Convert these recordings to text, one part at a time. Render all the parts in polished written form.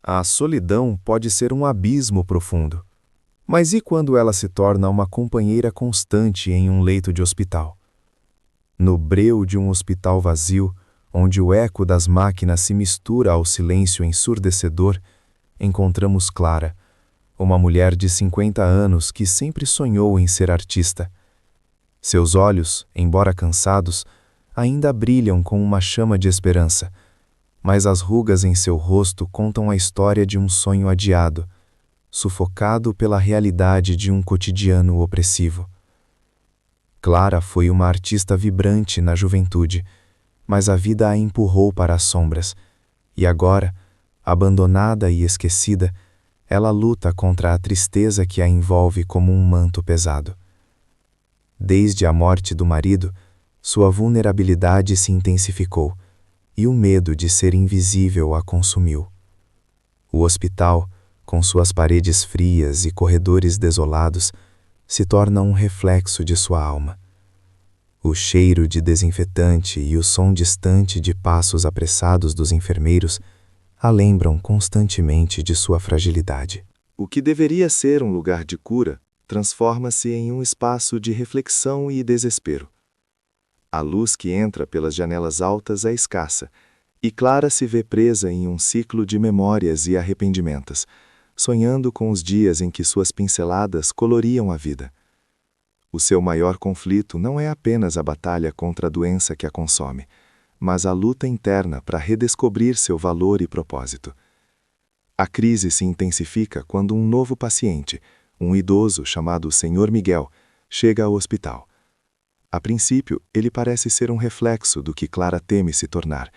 A solidão pode ser um abismo profundo. Mas e quando ela se torna uma companheira constante em um leito de hospital? No breu de um hospital vazio, onde o eco das máquinas se mistura ao silêncio ensurdecedor, encontramos Clara, uma mulher de 50 anos que sempre sonhou em ser artista. Seus olhos, embora cansados, ainda brilham com uma chama de esperança, mas as rugas em seu rosto contam a história de um sonho adiado, sufocado pela realidade de um cotidiano opressivo. Clara foi uma artista vibrante na juventude, mas a vida a empurrou para as sombras, e agora, abandonada e esquecida, ela luta contra a tristeza que a envolve como um manto pesado. Desde a morte do marido, sua vulnerabilidade se intensificou, e o medo de ser invisível a consumiu. O hospital, com suas paredes frias e corredores desolados, se torna um reflexo de sua alma. O cheiro de desinfetante e o som distante de passos apressados dos enfermeiros a lembram constantemente de sua fragilidade. O que deveria ser um lugar de cura transforma-se em um espaço de reflexão e desespero. A luz que entra pelas janelas altas é escassa, e Clara se vê presa em um ciclo de memórias e arrependimentos, sonhando com os dias em que suas pinceladas coloriam a vida. O seu maior conflito não é apenas a batalha contra a doença que a consome, mas a luta interna para redescobrir seu valor e propósito. A crise se intensifica quando um novo paciente, um idoso chamado Sr. Miguel, chega ao hospital. A princípio, ele parece ser um reflexo do que Clara teme se tornar,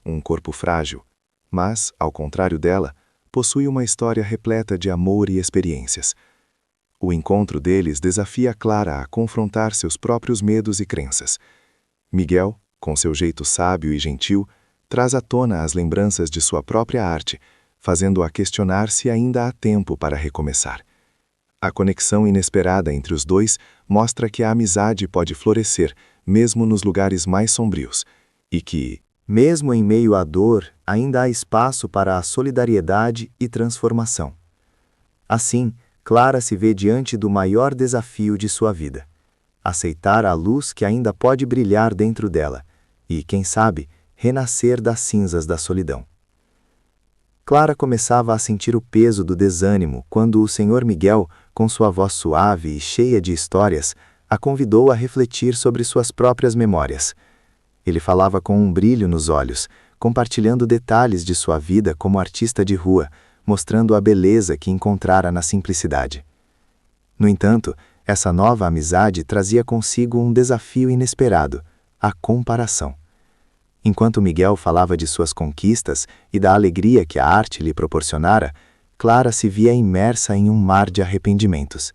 um corpo frágil, mas, ao contrário dela, possui uma história repleta de amor e experiências. O encontro deles desafia Clara a confrontar seus próprios medos e crenças. Miguel, com seu jeito sábio e gentil, traz à tona as lembranças de sua própria arte, fazendo-a questionar se ainda há tempo para recomeçar. A conexão inesperada entre os dois mostra que a amizade pode florescer, mesmo nos lugares mais sombrios, e que, mesmo em meio à dor, ainda há espaço para a solidariedade e transformação. Assim, Clara se vê diante do maior desafio de sua vida: aceitar a luz que ainda pode brilhar dentro dela e, quem sabe, renascer das cinzas da solidão. Clara começava a sentir o peso do desânimo quando o Sr. Miguel, com sua voz suave e cheia de histórias, a convidou a refletir sobre suas próprias memórias. Ele falava com um brilho nos olhos, compartilhando detalhes de sua vida como artista de rua, mostrando a beleza que encontrara na simplicidade. No entanto, essa nova amizade trazia consigo um desafio inesperado: a comparação. Enquanto Miguel falava de suas conquistas e da alegria que a arte lhe proporcionara, Clara se via imersa em um mar de arrependimentos.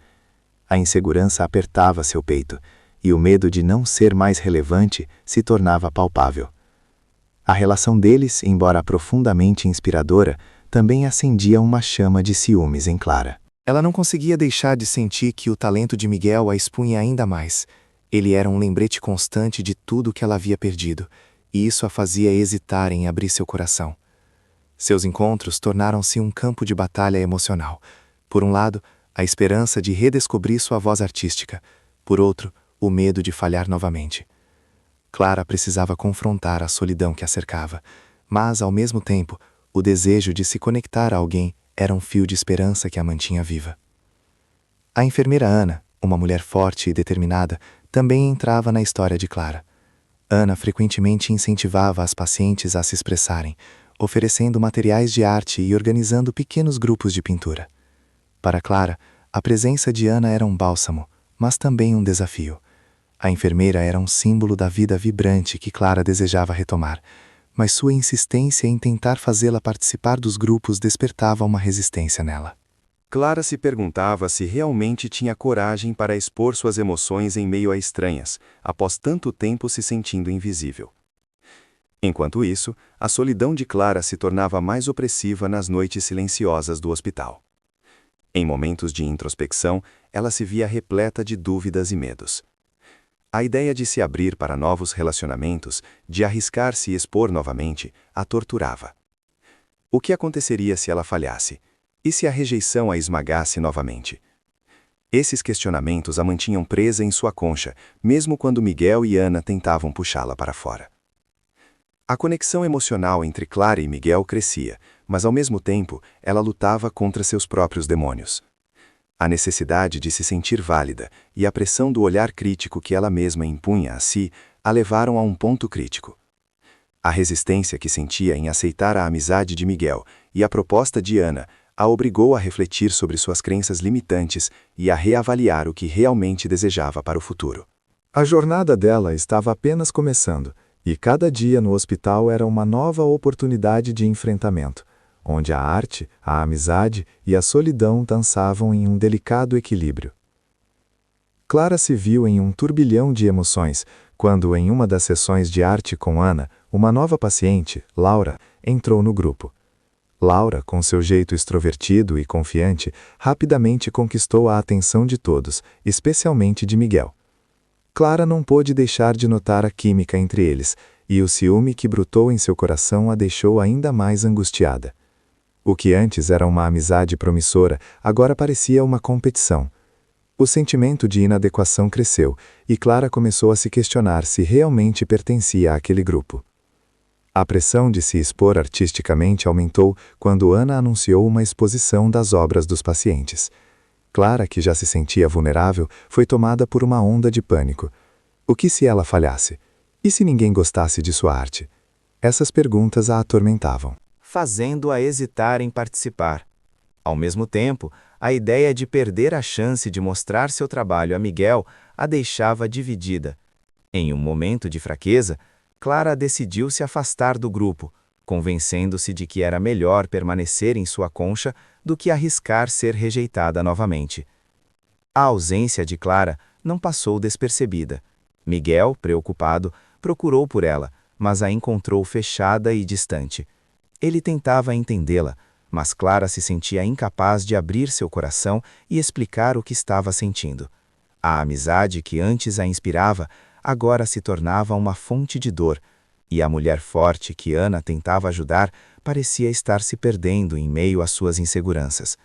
A insegurança apertava seu peito, e o medo de não ser mais relevante se tornava palpável. A relação deles, embora profundamente inspiradora, também acendia uma chama de ciúmes em Clara. Ela não conseguia deixar de sentir que o talento de Miguel a expunha ainda mais. Ele era um lembrete constante de tudo que ela havia perdido, e isso a fazia hesitar em abrir seu coração. Seus encontros tornaram-se um campo de batalha emocional. Por um lado, a esperança de redescobrir sua voz artística. Por outro, o medo de falhar novamente. Clara precisava confrontar a solidão que a cercava, mas, ao mesmo tempo, o desejo de se conectar a alguém era um fio de esperança que a mantinha viva. A enfermeira Ana, uma mulher forte e determinada, também entrava na história de Clara. Ana frequentemente incentivava as pacientes a se expressarem, oferecendo materiais de arte e organizando pequenos grupos de pintura. Para Clara, a presença de Ana era um bálsamo, mas também um desafio. A enfermeira era um símbolo da vida vibrante que Clara desejava retomar, mas sua insistência em tentar fazê-la participar dos grupos despertava uma resistência nela. Clara se perguntava se realmente tinha coragem para expor suas emoções em meio a estranhas, após tanto tempo se sentindo invisível. Enquanto isso, a solidão de Clara se tornava mais opressiva nas noites silenciosas do hospital. Em momentos de introspecção, ela se via repleta de dúvidas e medos. A ideia de se abrir para novos relacionamentos, de arriscar se expor novamente, a torturava. O que aconteceria se ela falhasse? E se a rejeição a esmagasse novamente? Esses questionamentos a mantinham presa em sua concha, mesmo quando Miguel e Ana tentavam puxá-la para fora. A conexão emocional entre Clara e Miguel crescia, mas ao mesmo tempo ela lutava contra seus próprios demônios. A necessidade de se sentir válida e a pressão do olhar crítico que ela mesma impunha a si a levaram a um ponto crítico. A resistência que sentia em aceitar a amizade de Miguel e a proposta de Ana a obrigou a refletir sobre suas crenças limitantes e a reavaliar o que realmente desejava para o futuro. A jornada dela estava apenas começando, e cada dia no hospital era uma nova oportunidade de enfrentamento, onde a arte, a amizade e a solidão dançavam em um delicado equilíbrio. Clara se viu em um turbilhão de emoções quando, em uma das sessões de arte com Ana, uma nova paciente, Laura, entrou no grupo. Laura, com seu jeito extrovertido e confiante, rapidamente conquistou a atenção de todos, especialmente de Miguel. Clara não pôde deixar de notar a química entre eles, e o ciúme que brotou em seu coração a deixou ainda mais angustiada. O que antes era uma amizade promissora, agora parecia uma competição. O sentimento de inadequação cresceu, e Clara começou a se questionar se realmente pertencia àquele grupo. A pressão de se expor artisticamente aumentou quando Ana anunciou uma exposição das obras dos pacientes. Clara, que já se sentia vulnerável, foi tomada por uma onda de pânico. O que se ela falhasse? E se ninguém gostasse de sua arte? Essas perguntas a atormentavam, fazendo-a hesitar em participar. Ao mesmo tempo, a ideia de perder a chance de mostrar seu trabalho a Miguel a deixava dividida. Em um momento de fraqueza, Clara decidiu se afastar do grupo, convencendo-se de que era melhor permanecer em sua concha do que arriscar ser rejeitada novamente. A ausência de Clara não passou despercebida. Miguel, preocupado, procurou por ela, mas a encontrou fechada e distante. Ele tentava entendê-la, mas Clara se sentia incapaz de abrir seu coração e explicar o que estava sentindo. A amizade que antes a inspirava agora se tornava uma fonte de dor, e a mulher forte que Ana tentava ajudar parecia estar se perdendo em meio às suas inseguranças.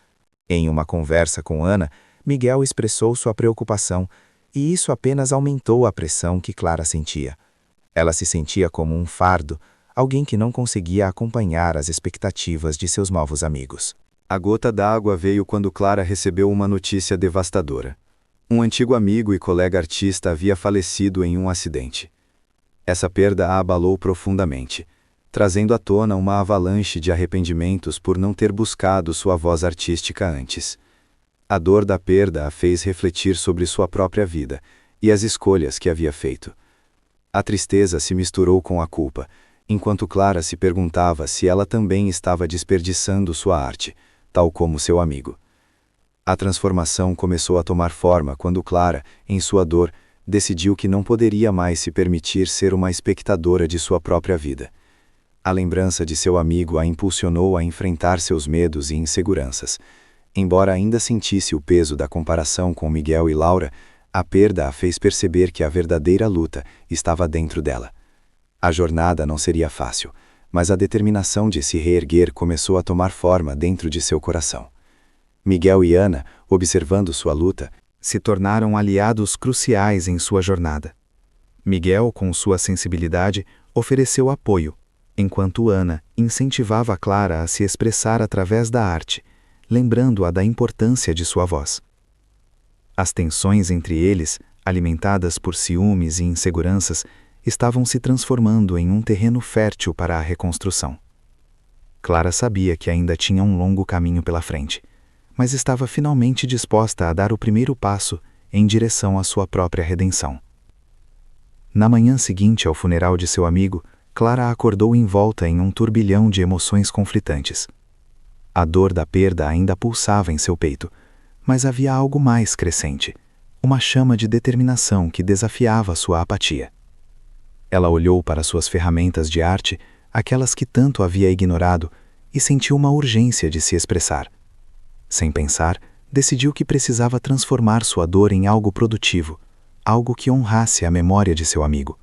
Em uma conversa com Ana, Miguel expressou sua preocupação, e isso apenas aumentou a pressão que Clara sentia. Ela se sentia como um fardo, alguém que não conseguia acompanhar as expectativas de seus novos amigos. A gota d'água veio quando Clara recebeu uma notícia devastadora. Um antigo amigo e colega artista havia falecido em um acidente. Essa perda a abalou profundamente, trazendo à tona uma avalanche de arrependimentos por não ter buscado sua voz artística antes. A dor da perda a fez refletir sobre sua própria vida e as escolhas que havia feito. A tristeza se misturou com a culpa, enquanto Clara se perguntava se ela também estava desperdiçando sua arte, tal como seu amigo. A transformação começou a tomar forma quando Clara, em sua dor, decidiu que não poderia mais se permitir ser uma espectadora de sua própria vida. A lembrança de seu amigo a impulsionou a enfrentar seus medos e inseguranças. Embora ainda sentisse o peso da comparação com Miguel e Laura, a perda a fez perceber que a verdadeira luta estava dentro dela. A jornada não seria fácil, mas a determinação de se reerguer começou a tomar forma dentro de seu coração. Miguel e Ana, observando sua luta, se tornaram aliados cruciais em sua jornada. Miguel, com sua sensibilidade, ofereceu apoio, enquanto Ana incentivava Clara a se expressar através da arte, lembrando-a da importância de sua voz. As tensões entre eles, alimentadas por ciúmes e inseguranças, estavam se transformando em um terreno fértil para a reconstrução. Clara sabia que ainda tinha um longo caminho pela frente, mas estava finalmente disposta a dar o primeiro passo em direção à sua própria redenção. Na manhã seguinte ao funeral de seu amigo, Clara acordou envolta em um turbilhão de emoções conflitantes. A dor da perda ainda pulsava em seu peito, mas havia algo mais crescente, uma chama de determinação que desafiava sua apatia. Ela olhou para suas ferramentas de arte, aquelas que tanto havia ignorado, e sentiu uma urgência de se expressar. Sem pensar, decidiu que precisava transformar sua dor em algo produtivo, algo que honrasse a memória de seu amigo.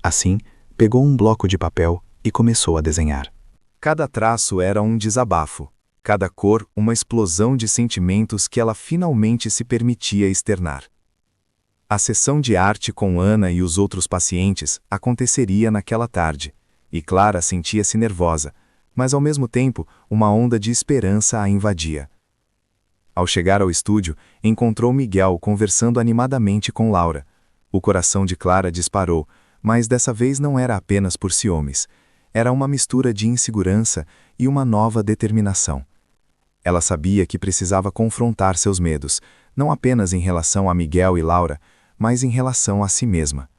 Assim, pegou um bloco de papel e começou a desenhar. Cada traço era um desabafo, cada cor uma explosão de sentimentos que ela finalmente se permitia externar. A sessão de arte com Ana e os outros pacientes aconteceria naquela tarde, e Clara sentia-se nervosa, mas ao mesmo tempo uma onda de esperança a invadia. Ao chegar ao estúdio, encontrou Miguel conversando animadamente com Laura. O coração de Clara disparou, mas dessa vez não era apenas por ciúmes. Era uma mistura de insegurança e uma nova determinação. Ela sabia que precisava confrontar seus medos, não apenas em relação a Miguel e Laura, mas em relação a si mesma.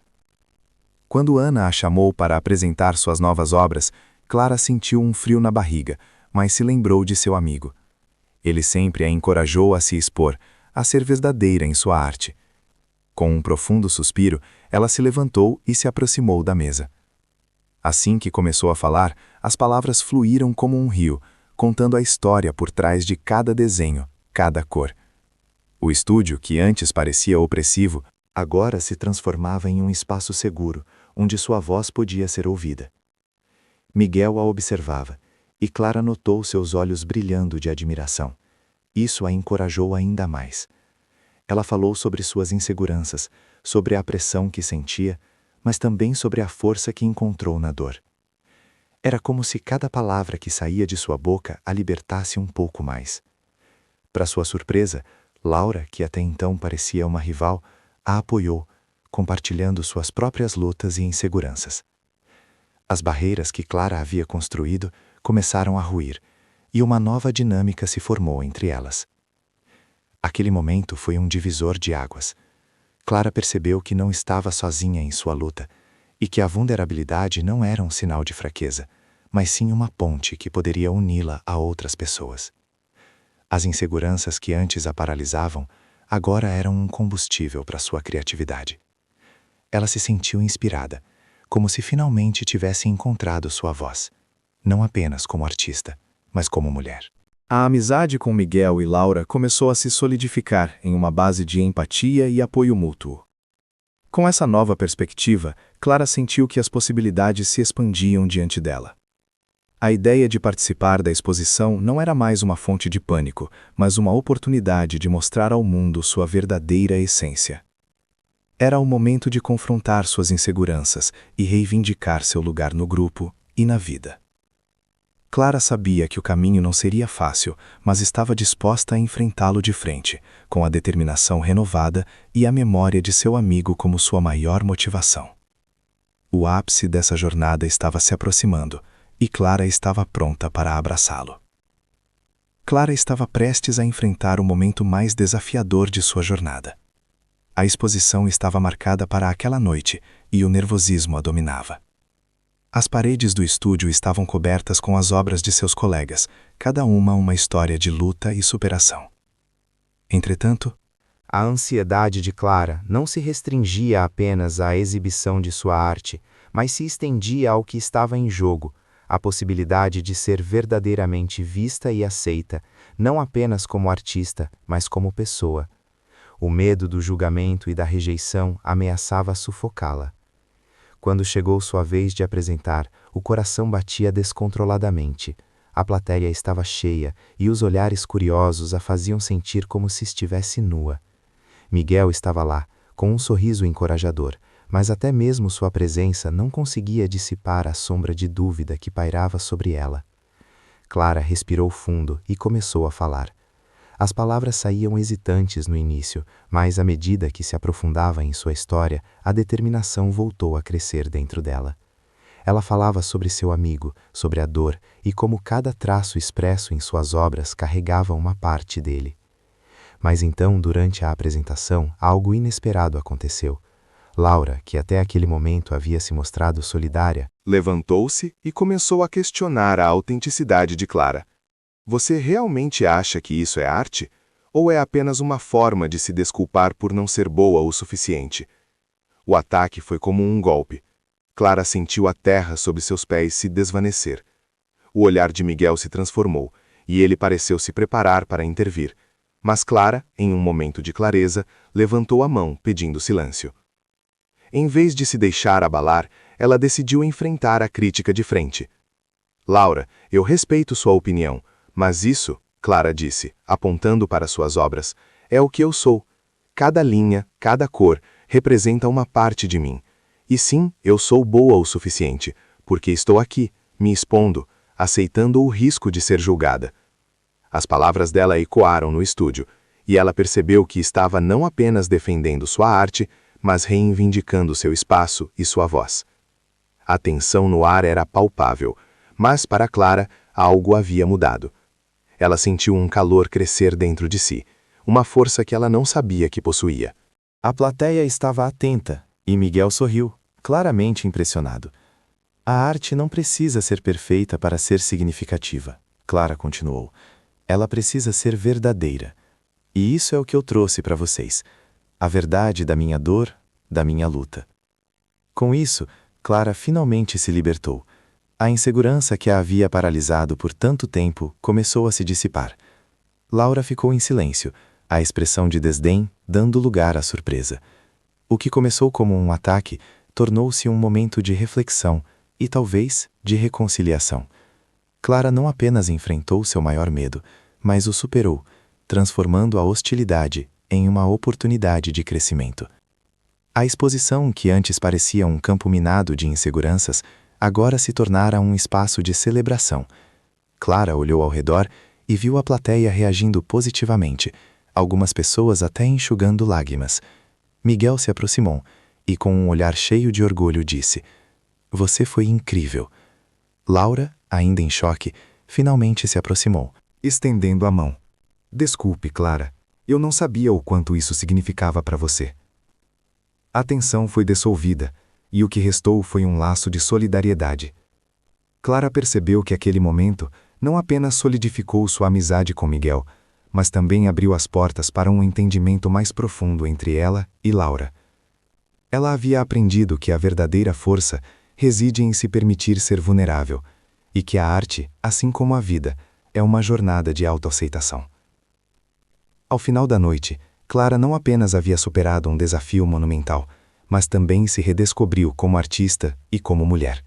Quando Ana a chamou para apresentar suas novas obras, Clara sentiu um frio na barriga, mas se lembrou de seu amigo. Ele sempre a encorajou a se expor, a ser verdadeira em sua arte. Com um profundo suspiro, ela se levantou e se aproximou da mesa. Assim que começou a falar, as palavras fluíram como um rio, contando a história por trás de cada desenho, cada cor. O estúdio, que antes parecia opressivo, agora se transformava em um espaço seguro, onde sua voz podia ser ouvida. Miguel a observava, e Clara notou seus olhos brilhando de admiração. Isso a encorajou ainda mais. Ela falou sobre suas inseguranças, sobre a pressão que sentia, mas também sobre a força que encontrou na dor. Era como se cada palavra que saía de sua boca a libertasse um pouco mais. Para sua surpresa, Laura, que até então parecia uma rival, a apoiou, compartilhando suas próprias lutas e inseguranças. As barreiras que Clara havia construído começaram a ruir, e uma nova dinâmica se formou entre elas. Aquele momento foi um divisor de águas. Clara percebeu que não estava sozinha em sua luta, e que a vulnerabilidade não era um sinal de fraqueza, mas sim uma ponte que poderia uni-la a outras pessoas. As inseguranças que antes a paralisavam agora eram um combustível para sua criatividade. Ela se sentiu inspirada, como se finalmente tivesse encontrado sua voz, não apenas como artista, mas como mulher. A amizade com Miguel e Laura começou a se solidificar em uma base de empatia e apoio mútuo. Com essa nova perspectiva, Clara sentiu que as possibilidades se expandiam diante dela. A ideia de participar da exposição não era mais uma fonte de pânico, mas uma oportunidade de mostrar ao mundo sua verdadeira essência. Era o momento de confrontar suas inseguranças e reivindicar seu lugar no grupo e na vida. Clara sabia que o caminho não seria fácil, mas estava disposta a enfrentá-lo de frente, com a determinação renovada e a memória de seu amigo como sua maior motivação. O ápice dessa jornada estava se aproximando, e Clara estava pronta para abraçá-lo. Clara estava prestes a enfrentar o momento mais desafiador de sua jornada. A exposição estava marcada para aquela noite e o nervosismo a dominava. As paredes do estúdio estavam cobertas com as obras de seus colegas, cada uma história de luta e superação. Entretanto, a ansiedade de Clara não se restringia apenas à exibição de sua arte, mas se estendia ao que estava em jogo, a possibilidade de ser verdadeiramente vista e aceita, não apenas como artista, mas como pessoa. O medo do julgamento e da rejeição ameaçava sufocá-la. Quando chegou sua vez de apresentar, o coração batia descontroladamente. A plateia estava cheia e os olhares curiosos a faziam sentir como se estivesse nua. Miguel estava lá, com um sorriso encorajador, mas até mesmo sua presença não conseguia dissipar a sombra de dúvida que pairava sobre ela. Clara respirou fundo e começou a falar. As palavras saíam hesitantes no início, mas à medida que se aprofundava em sua história, a determinação voltou a crescer dentro dela. Ela falava sobre seu amigo, sobre a dor e como cada traço expresso em suas obras carregava uma parte dele. Mas então, durante a apresentação, algo inesperado aconteceu. Laura, que até aquele momento havia se mostrado solidária, levantou-se e começou a questionar a autenticidade de Clara. Você realmente acha que isso é arte? Ou é apenas uma forma de se desculpar por não ser boa o suficiente? O ataque foi como um golpe. Clara sentiu a terra sob seus pés se desvanecer. O olhar de Miguel se transformou, e ele pareceu se preparar para intervir. Mas Clara, em um momento de clareza, levantou a mão, pedindo silêncio. Em vez de se deixar abalar, ela decidiu enfrentar a crítica de frente. Laura, eu respeito sua opinião, mas isso, Clara disse, apontando para suas obras, é o que eu sou. Cada linha, cada cor, representa uma parte de mim. E sim, eu sou boa o suficiente, porque estou aqui, me expondo, aceitando o risco de ser julgada. As palavras dela ecoaram no estúdio, e ela percebeu que estava não apenas defendendo sua arte, mas reivindicando seu espaço e sua voz. A tensão no ar era palpável, mas para Clara, algo havia mudado. Ela sentiu um calor crescer dentro de si, uma força que ela não sabia que possuía. A plateia estava atenta, e Miguel sorriu, claramente impressionado. A arte não precisa ser perfeita para ser significativa, Clara continuou. Ela precisa ser verdadeira. E isso é o que eu trouxe para vocês. A verdade da minha dor, da minha luta. Com isso, Clara finalmente se libertou. A insegurança que a havia paralisado por tanto tempo começou a se dissipar. Laura ficou em silêncio, a expressão de desdém dando lugar à surpresa. O que começou como um ataque tornou-se um momento de reflexão e talvez de reconciliação. Clara não apenas enfrentou seu maior medo, mas o superou, transformando a hostilidade em uma oportunidade de crescimento. A exposição, que antes parecia um campo minado de inseguranças, agora se tornara um espaço de celebração. Clara olhou ao redor e viu a plateia reagindo positivamente, algumas pessoas até enxugando lágrimas. Miguel se aproximou e, com um olhar cheio de orgulho, disse: "Você foi incrível." Laura, ainda em choque, finalmente se aproximou, estendendo a mão. "Desculpe, Clara. Eu não sabia o quanto isso significava para você." A tensão foi dissolvida, e o que restou foi um laço de solidariedade. Clara percebeu que aquele momento não apenas solidificou sua amizade com Miguel, mas também abriu as portas para um entendimento mais profundo entre ela e Laura. Ela havia aprendido que a verdadeira força reside em se permitir ser vulnerável, e que a arte, assim como a vida, é uma jornada de autoaceitação. Ao final da noite, Clara não apenas havia superado um desafio monumental, mas também se redescobriu como artista e como mulher.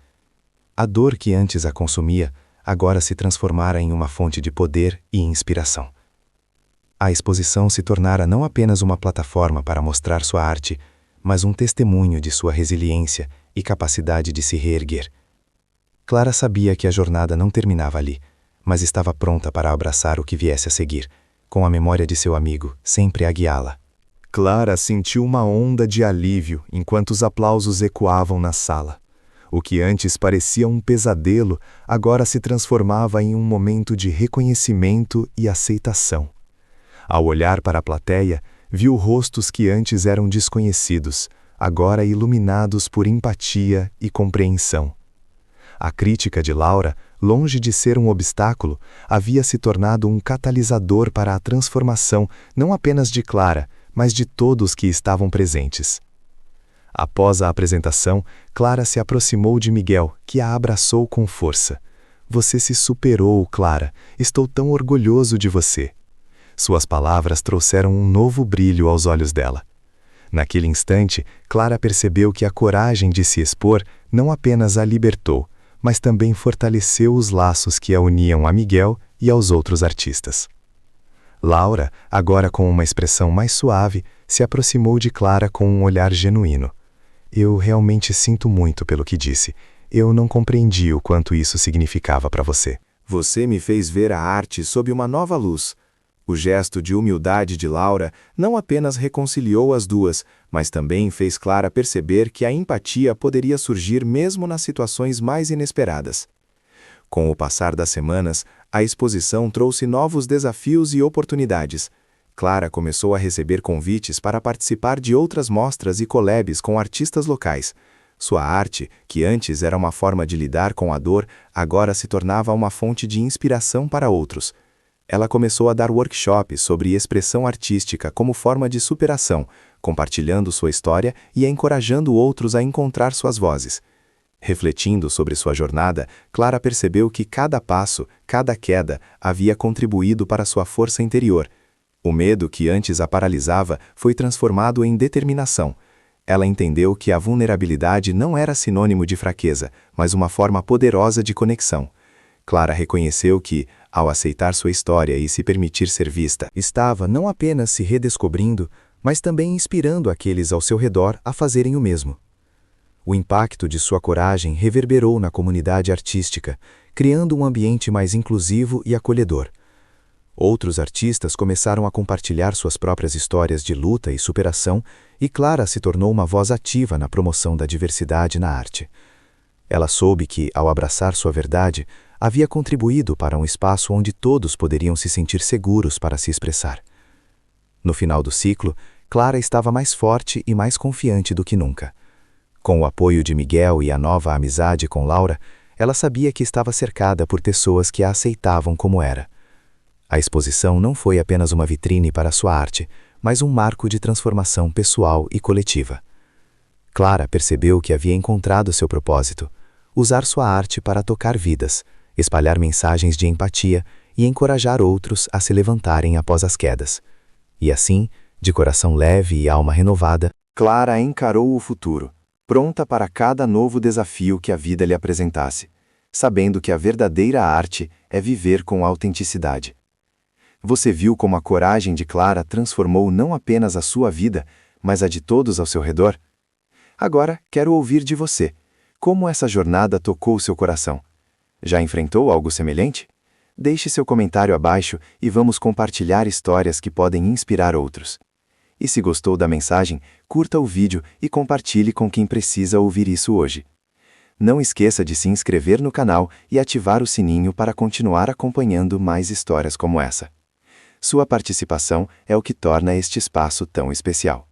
A dor que antes a consumia, agora se transformara em uma fonte de poder e inspiração. A exposição se tornara não apenas uma plataforma para mostrar sua arte, mas um testemunho de sua resiliência e capacidade de se reerguer. Clara sabia que a jornada não terminava ali, mas estava pronta para abraçar o que viesse a seguir, com a memória de seu amigo sempre a guiá-la. Clara sentiu uma onda de alívio enquanto os aplausos ecoavam na sala. O que antes parecia um pesadelo, agora se transformava em um momento de reconhecimento e aceitação. Ao olhar para a plateia, viu rostos que antes eram desconhecidos, agora iluminados por empatia e compreensão. A crítica de Laura, longe de ser um obstáculo, havia se tornado um catalisador para a transformação não apenas de Clara, mas de todos que estavam presentes. Após a apresentação, Clara se aproximou de Miguel, que a abraçou com força. "Você se superou, Clara. Estou tão orgulhoso de você." Suas palavras trouxeram um novo brilho aos olhos dela. Naquele instante, Clara percebeu que a coragem de se expor não apenas a libertou, mas também fortaleceu os laços que a uniam a Miguel e aos outros artistas. Laura, agora com uma expressão mais suave, se aproximou de Clara com um olhar genuíno. "Eu realmente sinto muito pelo que disse. Eu não compreendi o quanto isso significava para você." Você me fez ver a arte sob uma nova luz. O gesto de humildade de Laura não apenas reconciliou as duas, mas também fez Clara perceber que a empatia poderia surgir mesmo nas situações mais inesperadas. Com o passar das semanas, a exposição trouxe novos desafios e oportunidades. Clara começou a receber convites para participar de outras mostras e collabs com artistas locais. Sua arte, que antes era uma forma de lidar com a dor, agora se tornava uma fonte de inspiração para outros. Ela começou a dar workshops sobre expressão artística como forma de superação, compartilhando sua história e encorajando outros a encontrar suas vozes. Refletindo sobre sua jornada, Clara percebeu que cada passo, cada queda, havia contribuído para sua força interior. O medo que antes a paralisava foi transformado em determinação. Ela entendeu que a vulnerabilidade não era sinônimo de fraqueza, mas uma forma poderosa de conexão. Clara reconheceu que, ao aceitar sua história e se permitir ser vista, estava não apenas se redescobrindo, mas também inspirando aqueles ao seu redor a fazerem o mesmo. O impacto de sua coragem reverberou na comunidade artística, criando um ambiente mais inclusivo e acolhedor. Outros artistas começaram a compartilhar suas próprias histórias de luta e superação, e Clara se tornou uma voz ativa na promoção da diversidade na arte. Ela soube que, ao abraçar sua verdade, havia contribuído para um espaço onde todos poderiam se sentir seguros para se expressar. No final do ciclo, Clara estava mais forte e mais confiante do que nunca. Com o apoio de Miguel e a nova amizade com Laura, ela sabia que estava cercada por pessoas que a aceitavam como era. A exposição não foi apenas uma vitrine para sua arte, mas um marco de transformação pessoal e coletiva. Clara percebeu que havia encontrado seu propósito: usar sua arte para tocar vidas, espalhar mensagens de empatia e encorajar outros a se levantarem após as quedas. E assim, de coração leve e alma renovada, Clara encarou o futuro, pronta para cada novo desafio que a vida lhe apresentasse, sabendo que a verdadeira arte é viver com autenticidade. Você viu como a coragem de Clara transformou não apenas a sua vida, mas a de todos ao seu redor? Agora, quero ouvir de você. Como essa jornada tocou seu coração? Já enfrentou algo semelhante? Deixe seu comentário abaixo e vamos compartilhar histórias que podem inspirar outros. E se gostou da mensagem, curta o vídeo e compartilhe com quem precisa ouvir isso hoje. Não esqueça de se inscrever no canal e ativar o sininho para continuar acompanhando mais histórias como essa. Sua participação é o que torna este espaço tão especial.